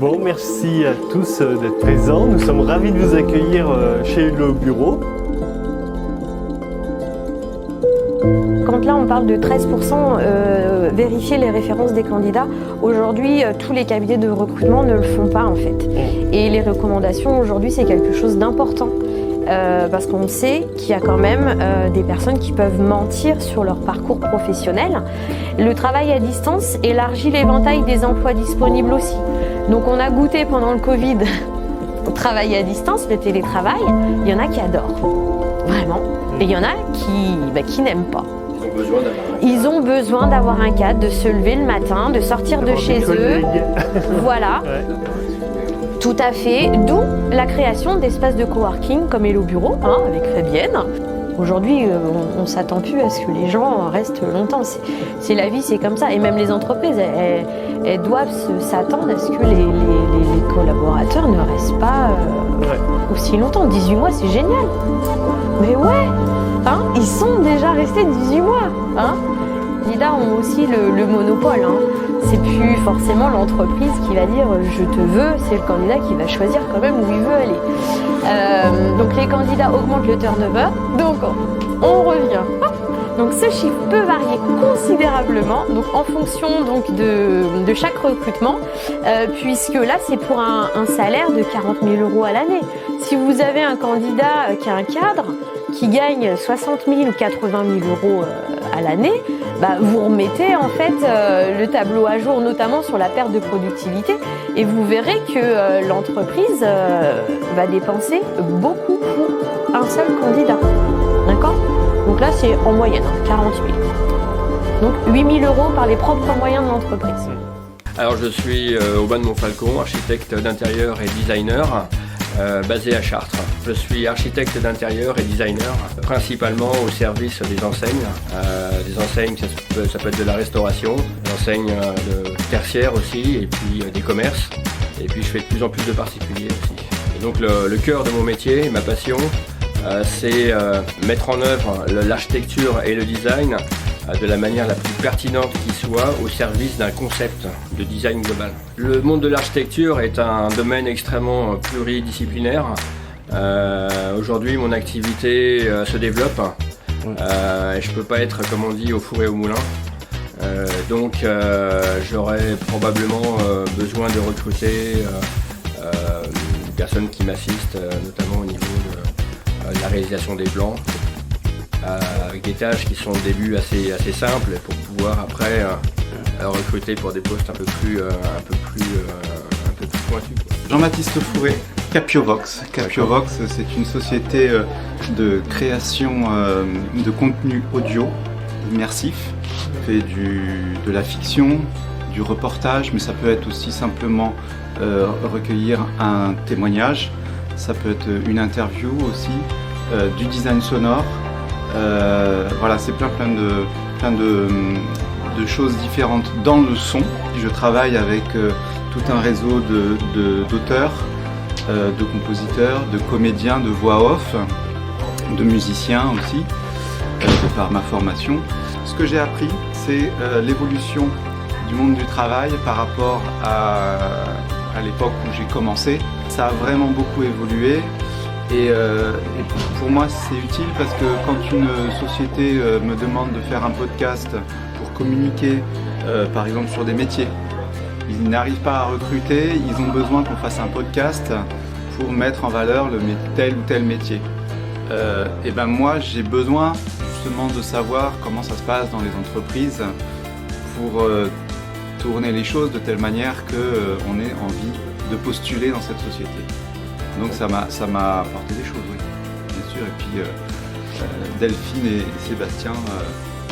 Bon, merci à tous d'être présents. Nous sommes ravis de vous accueillir chez Hello Bureau. Quand là on parle de 13% vérifier les références des candidats, aujourd'hui tous les cabinets de recrutement ne le font pas en fait. Et les recommandations aujourd'hui c'est quelque chose d'important. Parce qu'on sait qu'il y a quand même des personnes qui peuvent mentir sur leur parcours professionnel. Le travail à distance élargit l'éventail des emplois disponibles aussi. Donc on a goûté pendant le Covid au travail à distance, le télétravail, il y en a qui adorent, vraiment. Et il y en a qui n'aiment pas. Ils ont besoin d'avoir un cadre, de se lever le matin, de sortir de chez eux. Voilà. Ouais. Tout à fait, d'où la création d'espaces de coworking comme Hello Bureau, avec Fabienne. Aujourd'hui, on ne s'attend plus à ce que les gens restent longtemps. C'est la vie, c'est comme ça. Et même les entreprises, elles doivent s'attendre à ce que les collaborateurs ne restent pas aussi longtemps. 18 mois, c'est génial. Mais ouais, ils sont déjà restés 18 mois. Les candidats ont aussi le monopole. C'est plus forcément l'entreprise qui va dire je te veux, c'est le candidat qui va choisir quand même où il veut aller. Donc les candidats augmentent le turnover, donc on revient. Donc ce chiffre peut varier considérablement donc, en fonction donc, de chaque recrutement, puisque là c'est pour un salaire de 40 000 € à l'année. Si vous avez un candidat qui a un cadre, qui gagne 60 000 ou 80 000 € à l'année, vous remettez en fait le tableau à jour, notamment sur la perte de productivité, et vous verrez que l'entreprise va dépenser beaucoup pour un seul candidat. D'accord ? Donc là, c'est en moyenne 40 000. Donc 8 000 € par les propres moyens de l'entreprise. Alors je suis Aubin de Montfalcon, architecte d'intérieur et designer. Basé à Chartres. Je suis architecte d'intérieur et designer, principalement au service des enseignes. Des enseignes, ça peut être de la restauration, des enseignes tertiaires aussi, et puis des commerces. Et puis je fais de plus en plus de particuliers aussi. Et donc le cœur de mon métier, ma passion, c'est mettre en œuvre l'architecture et le design de la manière la plus pertinente qui soit au service d'un concept de design global. Le monde de l'architecture est un domaine extrêmement pluridisciplinaire. Aujourd'hui, mon activité se développe. Je ne peux pas être, comme on dit, au four et au moulin. Donc, j'aurais probablement besoin de recruter des personnes qui m'assistent, notamment au niveau de la réalisation des plans. Avec des tâches qui sont au début assez simples pour pouvoir après recruter pour des postes un peu plus pointus. Jean-Baptiste Fourré, Capiovox. Capiovox, c'est une société de création de contenu audio immersif. On fait de la fiction, du reportage, mais ça peut être aussi simplement recueillir un témoignage. Ça peut être une interview aussi, du design sonore. Voilà, c'est plein de choses différentes dans le son. Je travaille avec tout un réseau d'auteurs, de compositeurs, de comédiens, de voix off, de musiciens aussi, de par ma formation. Ce que j'ai appris, c'est l'évolution du monde du travail par rapport à l'époque où j'ai commencé. Ça a vraiment beaucoup évolué. Et pour moi, c'est utile parce que quand une société me demande de faire un podcast pour communiquer, par exemple, sur des métiers, ils n'arrivent pas à recruter, ils ont besoin qu'on fasse un podcast pour mettre en valeur tel ou tel métier. Et ben moi, j'ai besoin justement de savoir comment ça se passe dans les entreprises pour tourner les choses de telle manière qu'on ait envie de postuler dans cette société. Donc ça m'a apporté des choses, oui, bien sûr. Et puis Delphine et Sébastien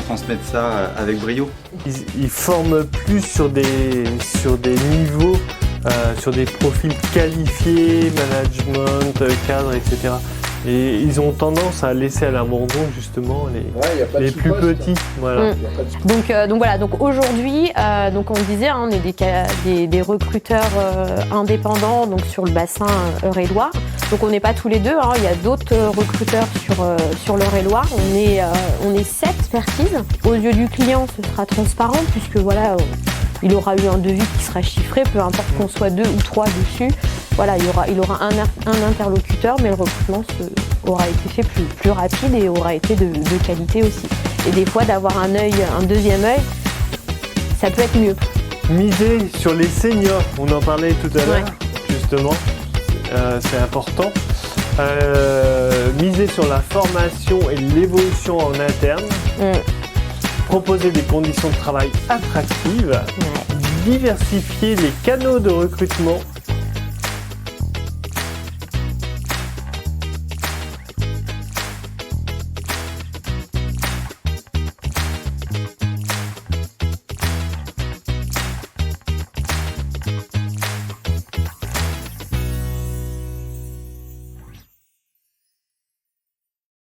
transmettent ça avec brio. Ils forment plus sur des niveaux, sur des profils qualifiés, management, cadre, etc. Et ils ont tendance à laisser à l'abandon justement les plus petits. Voilà. Donc voilà, donc aujourd'hui, donc on disait, on est des recruteurs indépendants donc sur le bassin Eure-et-Loir. Donc on n'est pas tous les deux, il y a d'autres recruteurs sur l'Eure-et-Loir. On est 7 expertises. Aux yeux du client, ce sera transparent puisque voilà, il aura eu un devis qui sera chiffré, peu importe qu'on soit 2 ou 3 dessus. Voilà, il aura un interlocuteur, mais le recrutement aura été fait plus rapide et aura été de qualité aussi. Et des fois, d'avoir un deuxième œil, ça peut être mieux. Miser sur les seniors, on en parlait tout à l'heure, justement, c'est important. Miser sur la formation et l'évolution en interne. Proposer des conditions de travail attractives. Diversifier les canaux de recrutement